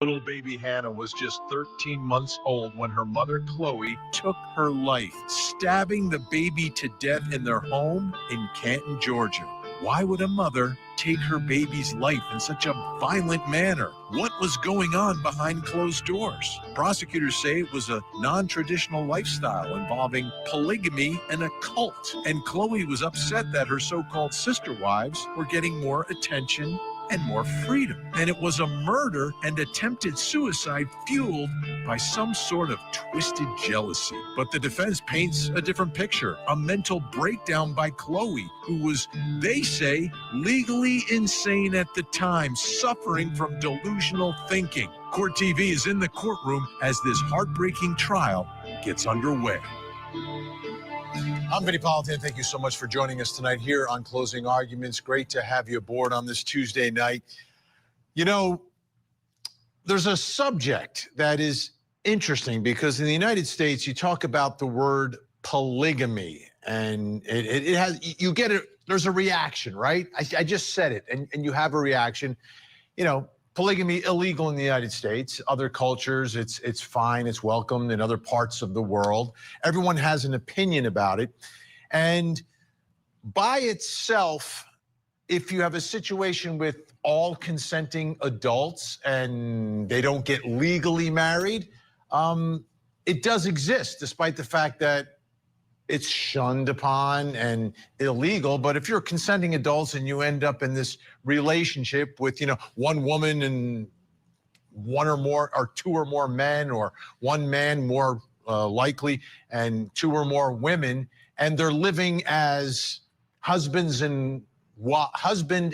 Little baby Hannah was just 13 months old when her mother, Chloe, took her life, stabbing the baby to death in their home in Canton, Georgia. Why would a mother take her baby's life in such a violent manner? What was going on behind closed doors? Prosecutors say it was a non-traditional lifestyle involving polygamy and a cult. And Chloe was upset that her so-called sister wives were getting more attention and more freedom. And it was a murder and attempted suicide fueled by some sort of twisted jealousy. But the defense paints a different picture, a mental breakdown by Chloe, who was, they say, legally insane at the time, suffering from delusional thinking. Court TV is in the courtroom as this heartbreaking trial gets underway. I'm Vinny Politan. Thank you so much for joining us tonight here on Closing Arguments. Great to have you aboard on this Tuesday night. You know, there's a subject that is interesting because in the United States, you talk about the word polygamy and it has, you get it, there's a reaction, right? I just said it and you have a reaction. You know, polygamy illegal in the United States. Other cultures, it's fine, it's welcomed in other parts of the world. Everyone has an opinion about it. And by itself, if you have a situation with all consenting adults and they don't get legally married, it does exist, despite the fact that it's shunned upon and illegal. But if you're consenting adults and you end up in this relationship with, you know, one woman and one or more or two or more men, or one man more likely and two or more women, and they're living as husband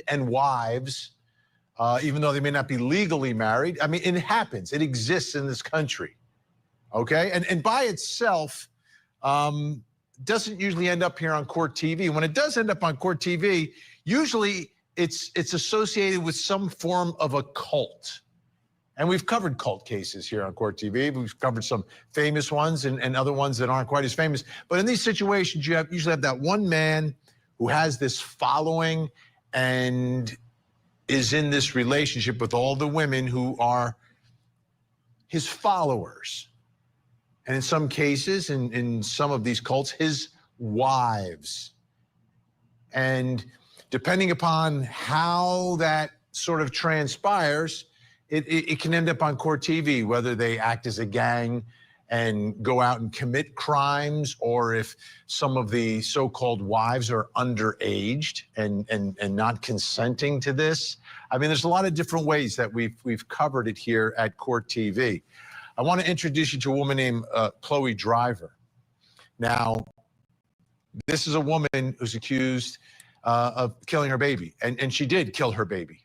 and wives, even though they may not be legally married. I mean, it happens. It exists in this country. Okay, and by itself, doesn't usually end up here on court TV. When it does end up on court TV, usually it's associated with some form of a cult. And we've covered cult cases here on court TV. We've covered some famous ones and other ones that aren't quite as famous. But in these situations, you usually have that one man who has this following and is in this relationship with all the women who are his followers. And in some cases, in some of these cults, his wives. And depending upon how that sort of transpires, it can end up on court TV, whether they act as a gang and go out and commit crimes, or if some of the so-called wives are underaged and not consenting to this. I mean, there's a lot of different ways that we've covered it here at Court TV. I want to introduce you to a woman named Chloe Driver. Now, this is a woman who's accused of killing her baby, and she did kill her baby.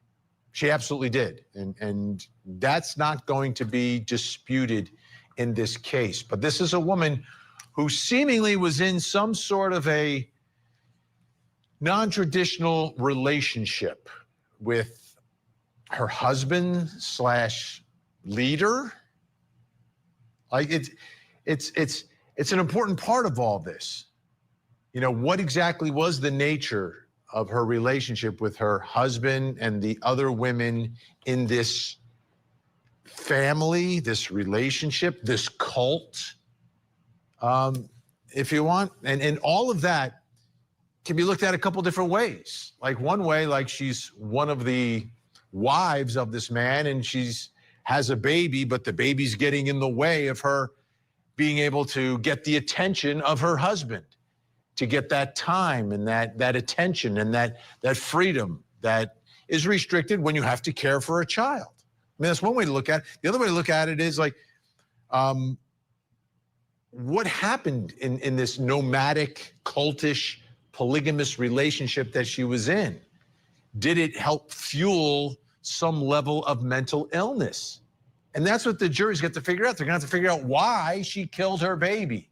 She absolutely did, and that's not going to be disputed in this case. But this is a woman who seemingly was in some sort of a non-traditional relationship with her husband / leader. Like it's an important part of all this. You know, what exactly was the nature of her relationship with her husband and the other women in this family, this relationship, this cult, if you want. And all of that can be looked at a couple different ways. Like one way, like she's one of the wives of this man and has a baby, but the baby's getting in the way of her being able to get the attention of her husband, to get that time and that attention and that freedom that is restricted when you have to care for a child. I mean, that's one way to look at it. The other way to look at it is like, what happened in this nomadic, cultish, polygamous relationship that she was in? Did it help fuel some level of mental illness? And that's what the jury's got to figure out. They're gonna have to figure out why she killed her baby.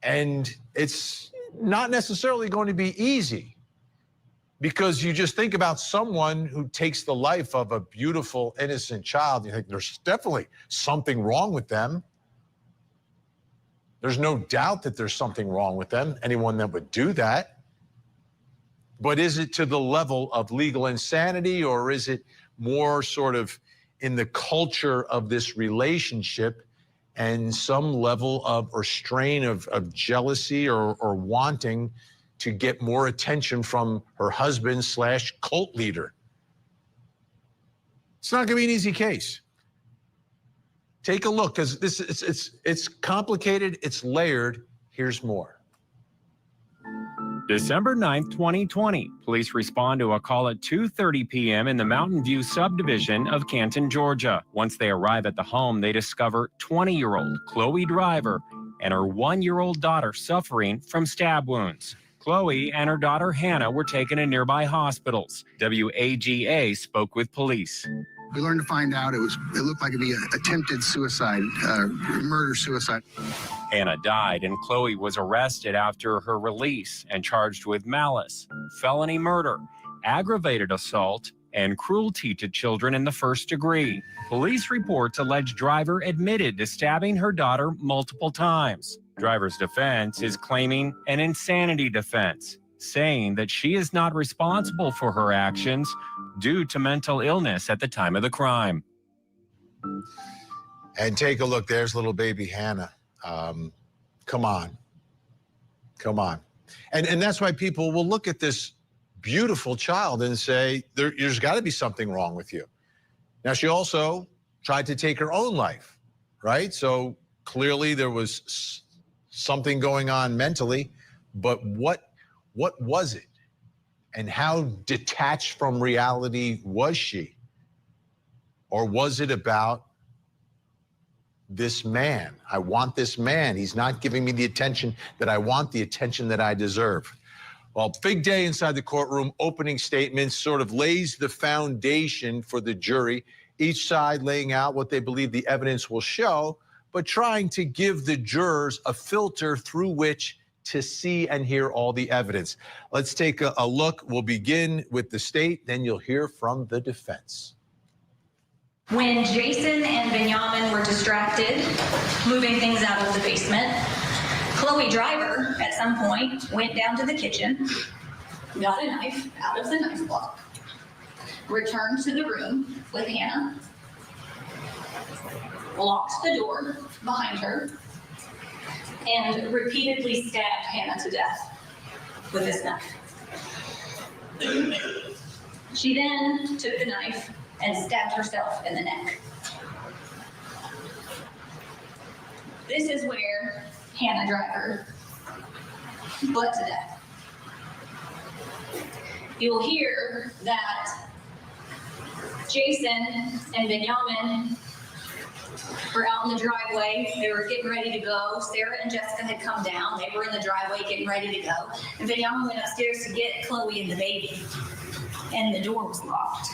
And it's not necessarily going to be easy, because you just think about someone who takes the life of a beautiful, innocent child. You think there's definitely something wrong with them. There's no doubt that there's something wrong with them, anyone that would do that. But is it to the level of legal insanity, or is it more sort of in the culture of this relationship and some level of or strain of jealousy or wanting to get more attention from her husband / cult leader. It's not going to be an easy case. Take a look, because it's complicated, it's layered. Here's more. December 9th, 2020, police respond to a call at 2:30 p.m. in the Mountain View subdivision of Canton, Georgia. Once they arrive at the home, they discover 20-year-old Chloe Driver and her 1-year-old daughter suffering from stab wounds. Chloe and her daughter Hannah were taken to nearby hospitals. WAGA spoke with police. We learned to find out it looked like it'd be an attempted suicide, murder-suicide. Hannah died, and Chloe was arrested after her release and charged with malice, felony murder, aggravated assault, and cruelty to children in the first degree. Police reports allege Driver admitted to stabbing her daughter multiple times. Driver's defense is claiming an insanity defense, saying that she is not responsible for her actions due to mental illness at the time of the crime. And take a look, there's little baby Hannah. Come on. And that's why people will look at this beautiful child and say, there's got to be something wrong with you. Now, she also tried to take her own life, right? So clearly there was something going on mentally, but what was it? And how detached from reality was she? Or was it about this man? I want this man. He's not giving me the attention that I want, the attention that I deserve. Well, big day inside the courtroom. Opening statements sort of lays the foundation for the jury, each side laying out what they believe the evidence will show, but trying to give the jurors a filter through which to see and hear all the evidence. Let's take a look. We'll begin with the state, then you'll hear from the defense. When Jason and Benjamin were distracted, moving things out of the basement, Chloe Driver, at some point, went down to the kitchen, got a knife out of the knife block, returned to the room with Hannah, locked the door behind her, and repeatedly stabbed Hannah to death with this knife. She then took the knife and stabbed herself in the neck. This is where Hannah Driver bled to death. You'll hear that Jason and Benjamin were out in the driveway. They were getting ready to go. Sarah and Jessica had come down. They were in the driveway getting ready to go. And Benjamin went upstairs to get Chloe and the baby. And the door was locked.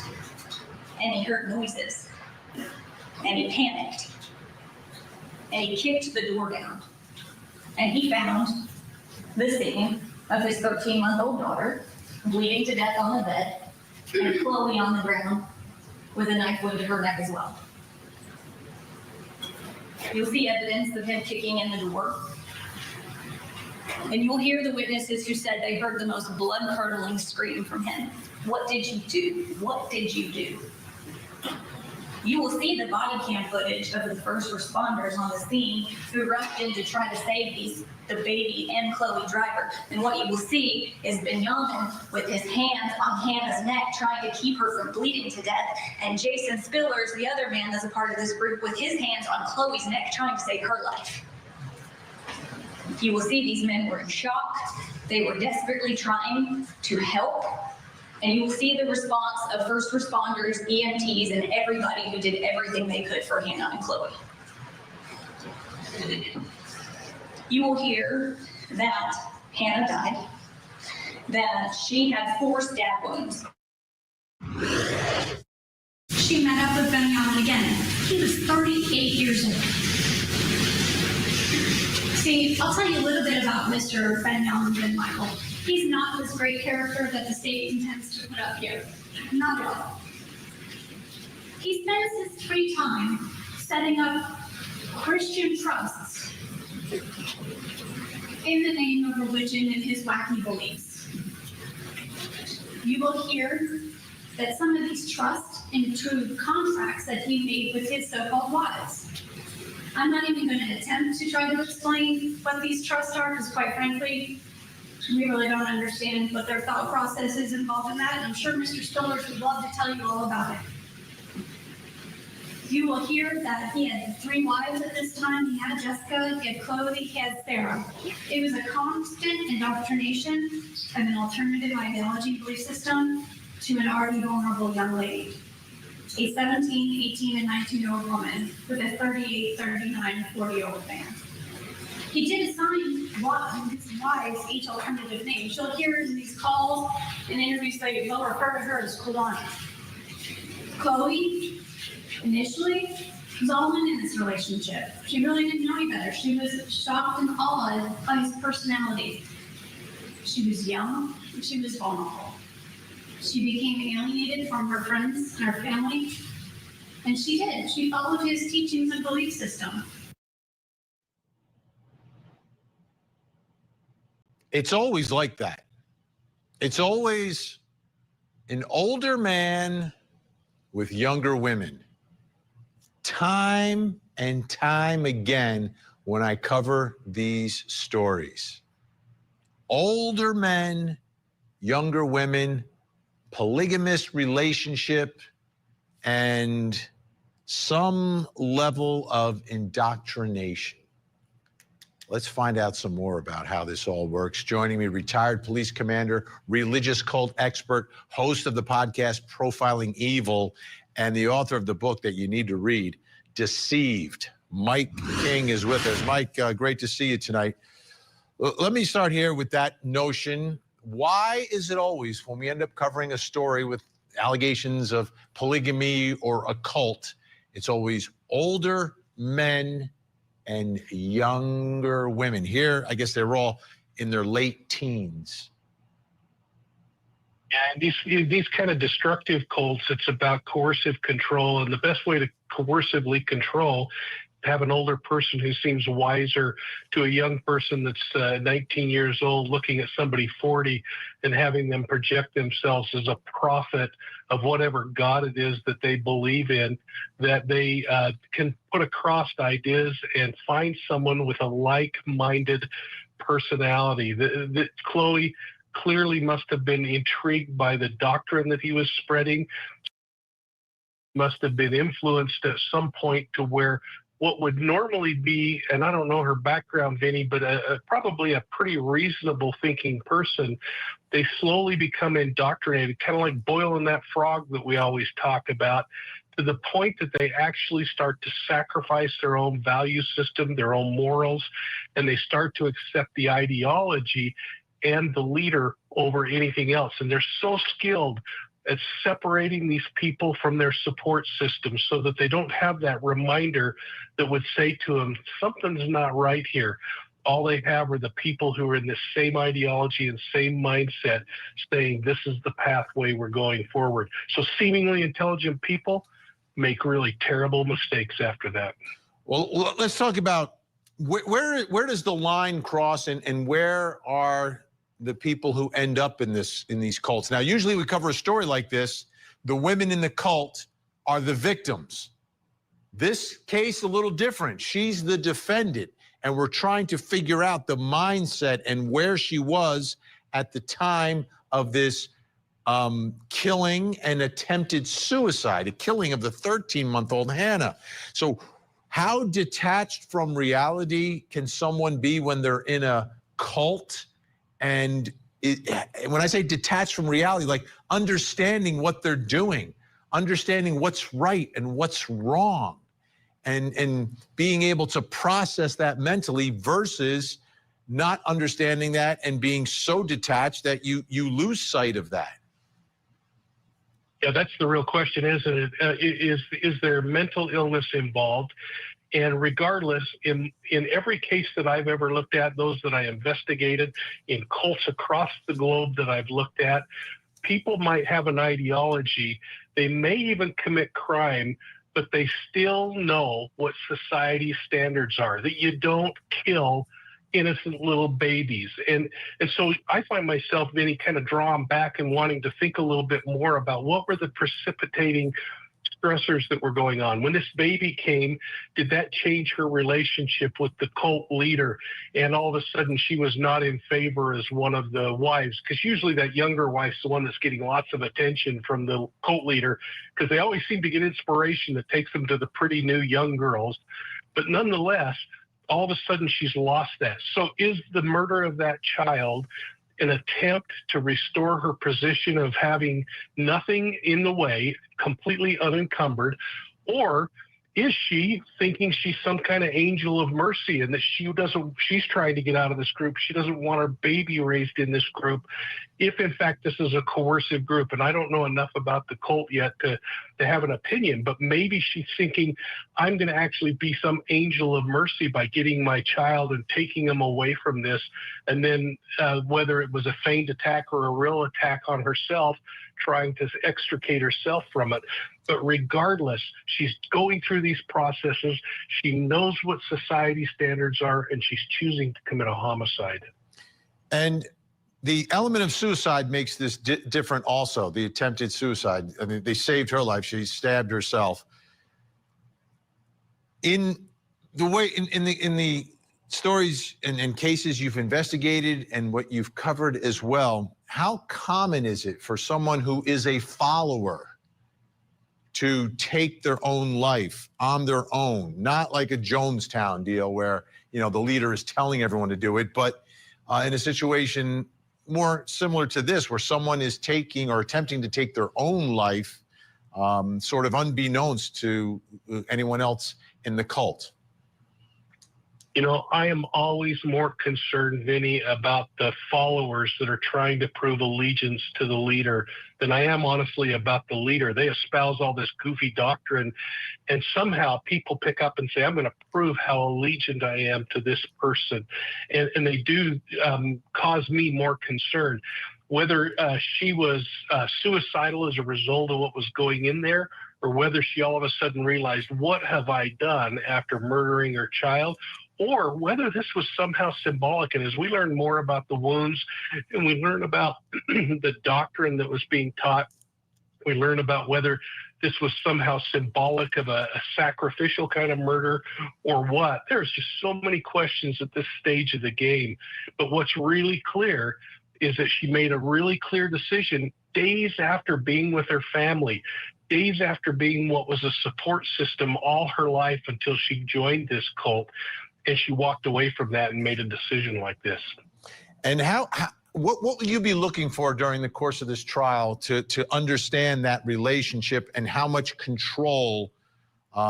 And he heard noises. And he panicked. And he kicked the door down. And he found the scene of his 13-month-old daughter bleeding to death on the bed, and Chloe on the ground with a knife wound to her neck as well. You'll see evidence of him kicking in the door. And you'll hear the witnesses who said they heard the most blood-curdling scream from him. What did you do? What did you do? You will see the body cam footage of the first responders on the scene who rushed in to try to save the baby and Chloe Driver. And what you will see is Benjamin with his hands on Hannah's neck trying to keep her from bleeding to death, and Jason Spillers, the other man that's a part of this group, with his hands on Chloe's neck trying to save her life. You will see these men were in shock. They were desperately trying to help. And you will see the response of first responders, EMTs, and everybody who did everything they could for Hannah and Chloe. You will hear that Hannah died, that she had 4 stab wounds. She met up with Benjamin again. He was 38 years old. See, I'll tell you a little bit about Mr. Benjamin Michael. He's not this great character that the state intends to put up here. Not at all. He spends his free time setting up Christian trusts in the name of religion and his wacky beliefs. You will hear that some of these trusts include contracts that he made with his so-called wives. I'm not even going to attempt to try to explain what these trusts are, because quite frankly, we really don't understand what their thought process is involved in that, and I'm sure Mr. Stillers would love to tell you all about it. You will hear that he had 3 wives at this time. He had Jessica, he had Chloe, he had Sarah. It was a constant indoctrination of an alternative ideology belief system to an already vulnerable young lady. A 17, 18, and 19-year-old woman with a 38, 39, 40-year-old man. He did assign his wives each alternative names. You'll hear in these calls and interviews they'll refer to her as Kulani. Chloe, initially, was all in this relationship. She really didn't know any better. She was shocked and awed by his personality. She was young and she was vulnerable. She became alienated from her friends and her family, and she did. She followed his teachings and belief system. It's always like that. It's always an older man with younger women. Time and time again when I cover these stories. Older men, younger women, polygamous relationship, and some level of indoctrination. Let's find out some more about how this all works. Joining me, retired police commander, religious cult expert, host of the podcast Profiling Evil, and the author of the book that you need to read, Deceived. Mike King is with us. Mike, great to see you tonight. Let me start here with that notion. Why is it always, when we end up covering a story with allegations of polygamy or a cult, it's always older men and younger women? Here, I guess they're all in their late teens. Yeah, and these kind of destructive cults, it's about coercive control, and the best way to coercively control, have an older person who seems wiser to a young person that's 19 years old looking at somebody 40 and having them project themselves as a prophet of whatever God it is that they believe in, that they can put across ideas and find someone with a like-minded personality. Chloe clearly must have been intrigued by the doctrine that he was spreading, must have been influenced at some point to where what would normally be, and I don't know her background, Vinny, but probably a pretty reasonable thinking person, they slowly become indoctrinated, kind of like boiling that frog that we always talk about, to the point that they actually start to sacrifice their own value system, their own morals, and they start to accept the ideology and the leader over anything else. And they're so skilled at separating these people from their support system so that they don't have that reminder that would say to them, something's not right here. All they have are the people who are in the same ideology and same mindset saying this is the pathway we're going forward. So seemingly intelligent people make really terrible mistakes after that. Well, let's talk about where does the line cross, and where are the people who end up in these cults? Now, usually we cover a story like this, the women in the cult are the victims. This case a little different. She's the defendant, and we're trying to figure out the mindset and where she was at the time of this killing and attempted suicide, a killing of the 13-month-old Hannah. So how detached from reality can someone be when they're in a cult? And when I say detached from reality, like understanding what they're doing, understanding what's right and what's wrong, and being able to process that mentally versus not understanding that and being so detached that you lose sight of that. Yeah, that's the real question, isn't it? Is there mental illness involved? And regardless, in every case that I've ever looked at, those that I investigated, in cults across the globe that I've looked at, people might have an ideology. They may even commit crime, but they still know what society's standards are, that you don't kill innocent little babies. And so I find myself, Vinny, kind of drawn back and wanting to think a little bit more about what were the precipitating stressors that were going on. When this baby came, did that change her relationship with the cult leader? And all of a sudden she was not in favor as one of the wives, because usually that younger wife's the one that's getting lots of attention from the cult leader, because they always seem to get inspiration that takes them to the pretty new young girls. But nonetheless, all of a sudden she's lost that. So is the murder of that child an attempt to restore her position of having nothing in the way, completely unencumbered, or is she thinking she's some kind of angel of mercy and that she's trying to get out of this group? She doesn't want her baby raised in this group, if in fact this is a coercive group. And I don't know enough about the cult yet to have an opinion, but maybe she's thinking, I'm going to actually be some angel of mercy by getting my child and taking him away from this. And then whether it was a feigned attack or a real attack on herself, trying to extricate herself from it. But regardless, she's going through these processes. She knows what society standards are, and she's choosing to commit a homicide. And the element of suicide makes this different also, the attempted suicide. I mean, they saved her life. She stabbed herself. In the way, in the stories and cases you've investigated and what you've covered as well, how common is it for someone who is a follower to take their own life on their own? Not like a Jonestown deal where, you know, the leader is telling everyone to do it, but in a situation more similar to this, where someone is taking or attempting to take their own life, sort of unbeknownst to anyone else in the cult. You know, I am always more concerned, Vinny, about the followers that are trying to prove allegiance to the leader than I am, honestly, about the leader. They espouse all this goofy doctrine, and somehow people pick up and say, I'm going to prove how allegiant I am to this person. And they do cause me more concern. Whether she was suicidal as a result of what was going in there, or whether she all of a sudden realized, what have I done after murdering her child? Or whether this was somehow symbolic. And as we learn more about the wounds and we learn about the doctrine that was being taught, we learn about whether this was somehow symbolic of a sacrificial kind of murder or what. There's just so many questions at this stage of the game. But what's really clear is that she made a really clear decision days after being with her family, days after being what was a support system all her life until she joined this cult. And she walked away from that and made a decision like this. And what will you be looking for during the course of this trial to understand that relationship and how much control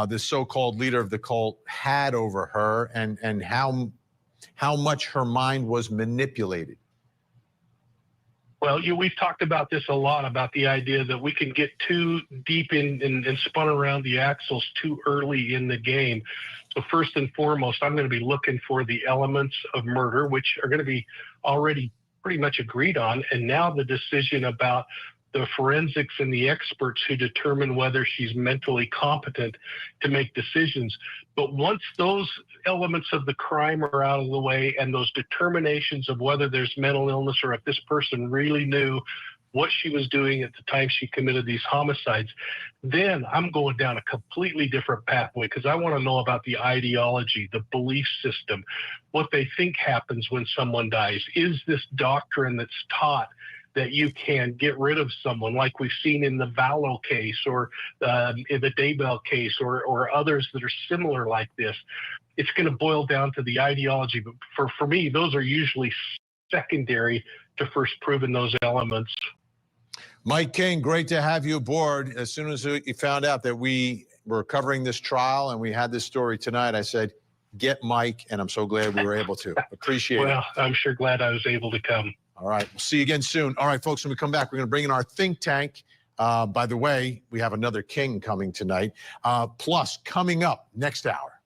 the so-called leader of the cult had over her, and how much her mind was manipulated? Well, we've talked about this a lot, about the idea that we can get too deep in and spun around the axles too early in the game. So first and foremost, I'm going to be looking for the elements of murder, which are going to be already pretty much agreed on. And now the decision about the forensics and the experts who determine whether she's mentally competent to make decisions. But once those elements of the crime are out of the way and those determinations of whether there's mental illness or if this person really knew what she was doing at the time she committed these homicides, then I'm going down a completely different pathway, because I want to know about the ideology, the belief system, what they think happens when someone dies. Is this doctrine that's taught that you can get rid of someone, like we've seen in the Vallow case or in the Daybell case or others that are similar like this? It's going to boil down to the ideology. But for me, those are usually secondary to first proving those elements. Mike King, great to have you aboard. As soon as you found out that we were covering this trial and we had this story tonight, I said, get Mike, and I'm so glad we were able to. Appreciate it. Well, I'm sure glad I was able to come. All right, we'll see you again soon. All right, folks, when we come back, we're going to bring in our think tank. By the way, we have another king coming tonight. Plus, coming up next hour.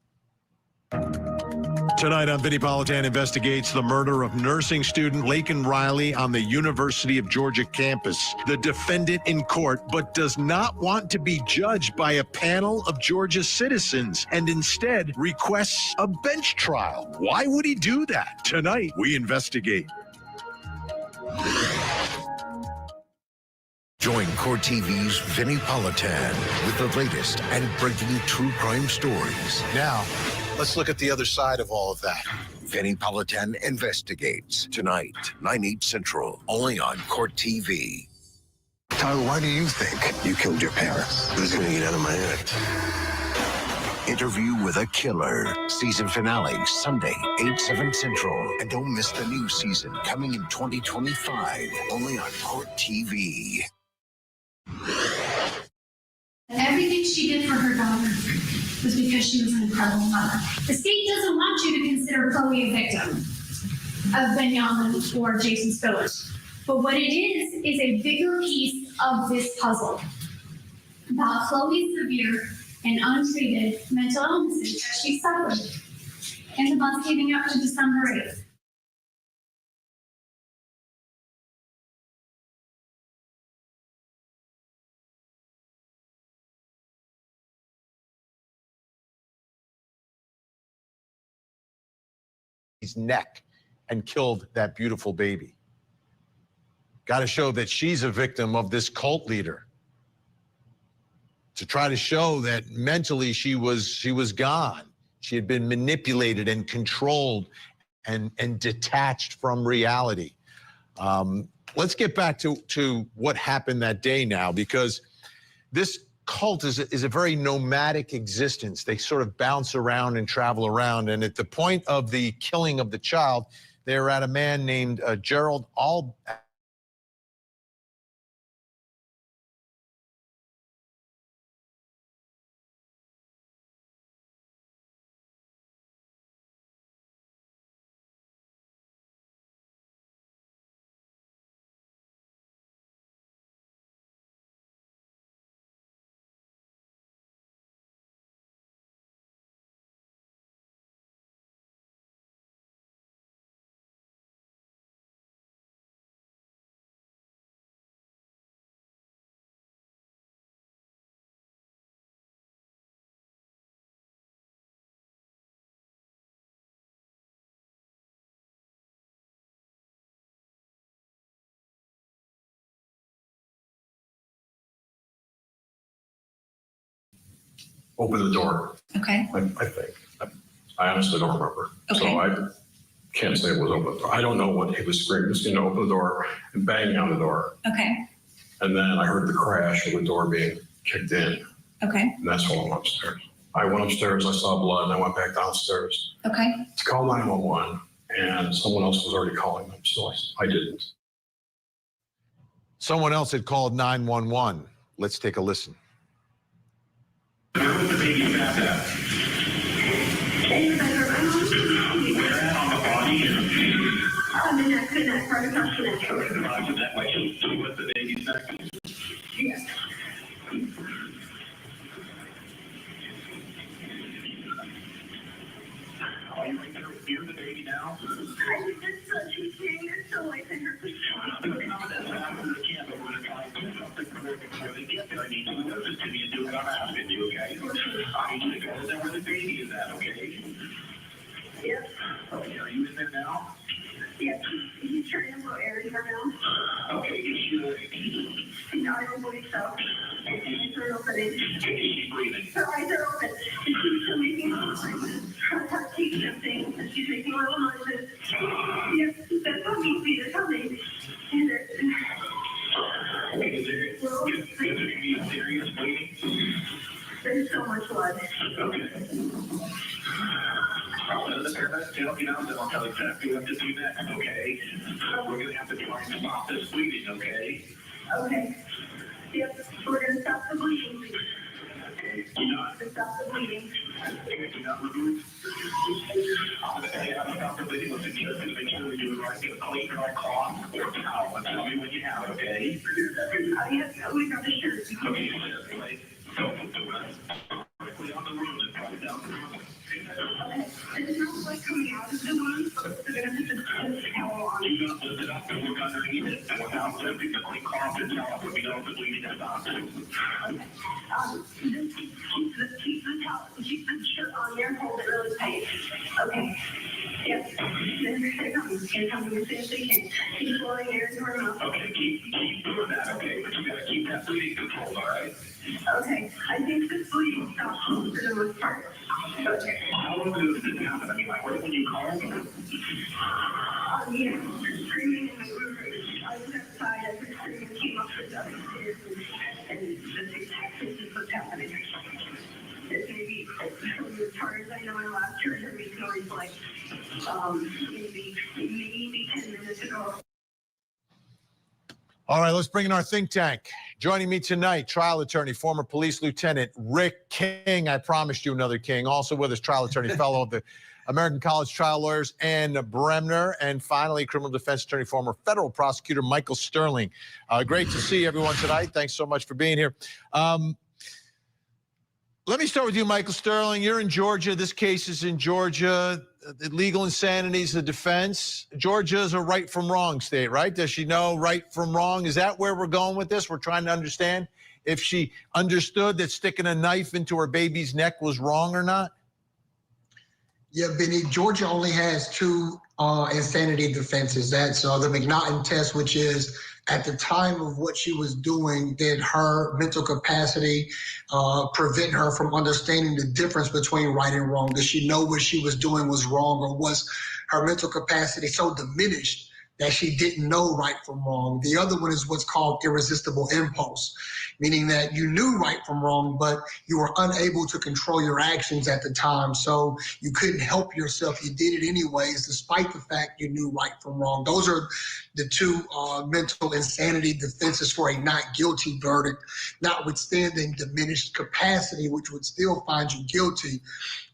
Tonight on Vinnie Politan investigates the murder of nursing student Laken Riley on the University of Georgia campus. The defendant in court, but does not want to be judged by a panel of Georgia citizens and instead requests a bench trial. Why would he do that? Tonight, we investigate. Join Court TV's Vinnie Politan with the latest and breaking true crime stories. Now, let's look at the other side of all of that. Vinnie Politan investigates tonight, 9/8 Central, only on Court TV. Tyler, why do you think you killed your parents? This is going to get out of my head. Interview with a Killer. Season finale, Sunday, 8/7 Central. And don't miss the new season coming in 2025, only on Court TV. Everything she did for her daughter was because she was an incredible mother. The state doesn't want you to consider Chloe a victim of Benjamin or Jason Spillers. But what it is a bigger piece of this puzzle about Chloe's severe and untreated mental illnesses that she suffered in the months leading up to December 8th. His neck and killed that beautiful baby. Got to show that she's a victim of this cult leader. To try to show that mentally she was gone. She had been manipulated and controlled and detached from reality. Let's get back to what happened that day now, because this cult is a very nomadic existence. They sort of bounce around and travel around. And at the point of the killing of the child, they were at a man named Gerald open the door. Okay. I think. I honestly don't remember. Okay. So I can't say it was open. I don't know what he was screaming. He was going to open the door and banging on the door. Okay. And then I heard the crash of the door being kicked in. Okay. And that's when I went upstairs. I went upstairs, I saw blood, and I went back downstairs Okay. to call 911, and someone else was already calling them, so I didn't. Someone else had called 911. Let's take a listen. Where was the baby back at? Where at on the body? I'm in that connect, part of that connect. Okay, the body's in that way. So what's the baby's neck? Yes. Are you right there near the baby now? I was just touching it, so I think her. That's what happens to the camp, but we're trying to do something for them before they get there. I need you to know this to me and do what I'm asking you, okay? I need you to go there where the baby is at, okay? Yes. Okay, are you in there now? Yes. He's trying to blow air in her mouth. Okay, you should. No, I don't believe so. Eyes are opening. She's breathing. Her eyes are open. And she's still making noises. Her teeth shifting. And she's making little noises. Yes, that's how we see it coming. And Okay, is there going to be a serious bleeding? there's so much blood. Okay. I'll let the paramedics help you out, then I'll tell you exactly what to do next, okay? We're gonna have to try and stop this bleeding, okay? Okay. Yep, we're gonna stop the bleeding. Okay, do not, To stop the bleeding. do not remove. Yeah, stop the bleeding, let's just make sure we do it right, get a clean dry cloth or towel, and tell me when you have it, okay? Yes, we got the shirt. Okay, right? So, put the rest quickly on the room and put it down the room. Okay. It smells like coming You got to lift it up and look underneath it, and without lifting the clean cloth and tell us if we know if the bleeding has stopped. Keep the shirt on there, hold it really tight. Okay. Yep. Here comes. Here comes as soon as we can. Keep blowing air into her mouth. Okay, keep doing that, okay, but you gotta keep that bleeding controlled, all right? Okay. I think this bleeding stopped for the most part. Okay. How long ago did this happen? I mean, like, right when you called? Yeah. Screaming in the room. I was outside. I was screaming, came up the stairs, and this is what's happening. It maybe, as far as I know, I last heard her stories like, maybe 10 minutes ago. All right, let's bring in our think tank. Joining me tonight, trial attorney, former police lieutenant Rick King. I promised you another King. Also with us, trial attorney, fellow of the American College Trial Lawyers, Ann Bremner. And finally, criminal defense attorney, former federal prosecutor Michael Sterling. Great to see everyone tonight. Thanks so much for being here. Let me start with you, Michael Sterling. You're in Georgia. This case is in Georgia. The legal insanity is the defense. Georgia is a right from wrong state, right? Does she know right from wrong? Is that where we're going with this? We're trying to understand if she understood that sticking a knife into her baby's neck was wrong or not? Yeah, Benny, Georgia only has two insanity defenses. That's the McNaughton test, which is at the time of what she was doing, did her mental capacity prevent her from understanding the difference between right and wrong? Did she know what she was doing was wrong, or was her mental capacity so diminished that she didn't know right from wrong? The other one is what's called irresistible impulse, meaning that you knew right from wrong, but you were unable to control your actions at the time. So you couldn't help yourself. You did it anyways, despite the fact you knew right from wrong. Those are the two mental insanity defenses for a not guilty verdict, notwithstanding diminished capacity, which would still find you guilty,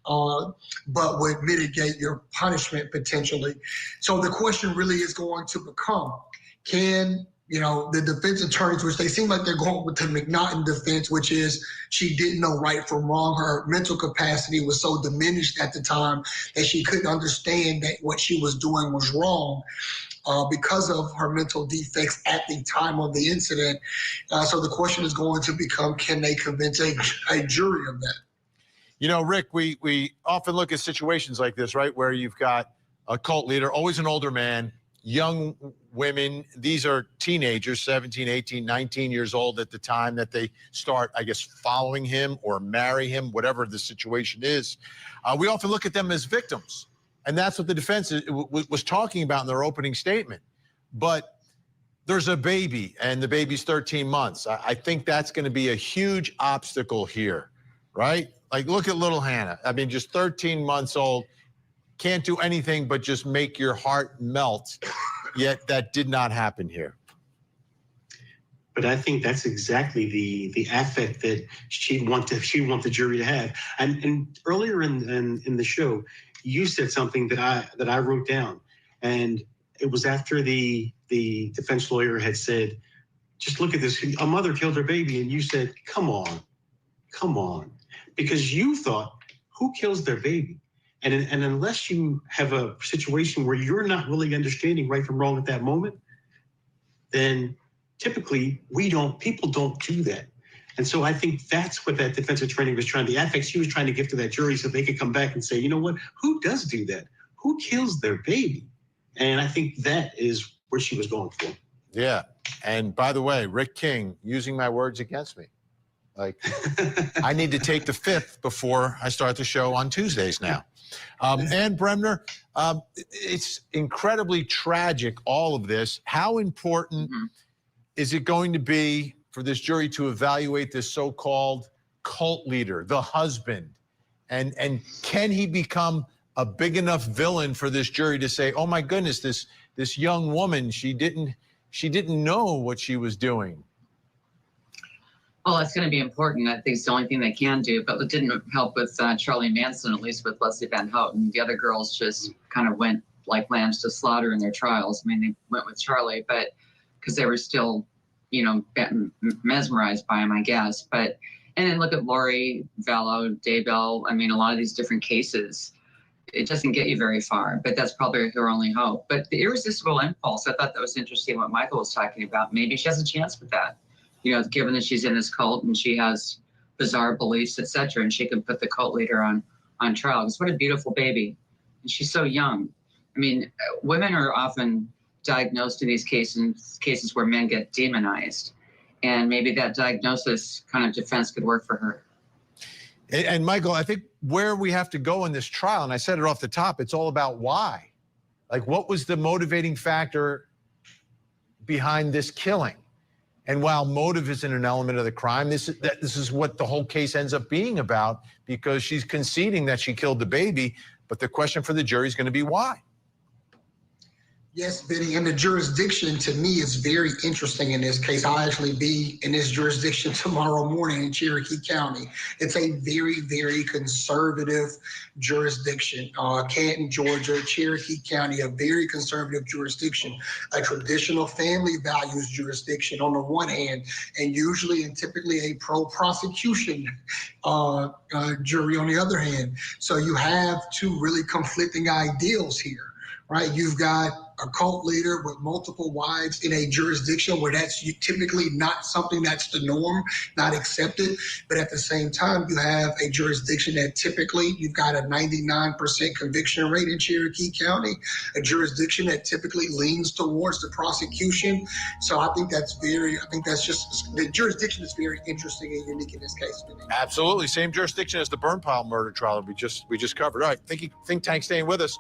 but would mitigate your punishment potentially. So the question really is going to become, can the defense attorneys, which they seem like they're going with the McNaughton defense, which is she didn't know right from wrong. Her mental capacity was so diminished at the time that she couldn't understand that what she was doing was wrong because of her mental defects at the time of the incident. So the question is going to become, can they convince a jury of that? You know, Rick, we often look at situations like this, right, where you've got a cult leader, always an older man, young women. These are teenagers, 17, 18, 19 years old at the time that they start, I guess, following him or marry him, whatever the situation is. We often look at them as victims. And that's what the defense was talking about in their opening statement. But there's a baby, and the baby's 13 months. I think that's going to be a huge obstacle here, right? Like, look at little Hannah. I mean, just 13 months old, can't do anything but just make your heart melt. Yet that did not happen here. But I think that's exactly the affect that she'd want the jury to have. And earlier in the show, you said something that I wrote down, and it was after the defense lawyer had said, "Just look at this. A mother killed her baby," and you said, "Come on," because you thought, who kills their baby? And unless you have a situation where you're not really understanding right from wrong at that moment, then typically people don't do that. And so I think that's what that defense attorney was trying, the affect she was trying to give to that jury so they could come back and say, you know what, who does do that? Who kills their baby? And I think that is where she was going for. Yeah. And by the way, Rick King using my words against me. Like, I need to take the fifth before I start the show on Tuesdays now. Ann Bremner, it's incredibly tragic, all of this. How important is it going to be for this jury to evaluate this so-called cult leader, the husband? And can he become a big enough villain for this jury to say, oh my goodness, this young woman, she didn't know what she was doing? Well, that's going to be important. I think it's the only thing they can do, but it didn't help with Charlie Manson, at least with Leslie Van Houten. The other girls just kind of went like lambs to slaughter in their trials. I mean, they went with Charlie, but because they were still, mesmerized by him, I guess. But, and then look at Lori Vallow, Daybell. I mean, a lot of these different cases, it doesn't get you very far, but that's probably her only hope. But the irresistible impulse, I thought that was interesting what Michael was talking about. Maybe she has a chance with that, given that she's in this cult and she has bizarre beliefs, etc., and she can put the cult leader on trial. Because what a beautiful baby. And she's so young. I mean, women are often diagnosed in these cases where men get demonized. And maybe that diagnosis kind of defense could work for her. And Michael, I think where we have to go in this trial, and I said it off the top, it's all about why. Like, what was the motivating factor behind this killing? And while motive isn't an element of the crime, this is what the whole case ends up being about, because she's conceding that she killed the baby, but the question for the jury is going to be why. Yes, Vinny, and the jurisdiction to me is very interesting in this case. I'll actually be in this jurisdiction tomorrow morning in Cherokee County. It's a very, very conservative jurisdiction. Canton, Georgia, Cherokee County, a very conservative jurisdiction, a traditional family values jurisdiction on the one hand, and usually and typically a pro-prosecution jury on the other hand. So you have two really conflicting ideals here. Right, you've got a cult leader with multiple wives in a jurisdiction where that's typically not something that's the norm, not accepted. But at the same time, you have a jurisdiction that typically you've got a 99% conviction rate in Cherokee County, a jurisdiction that typically leans towards the prosecution. So I think that's just the jurisdiction is very interesting and unique in this case. Absolutely, same jurisdiction as the burn pile murder trial we just covered. All right, think tank staying with us.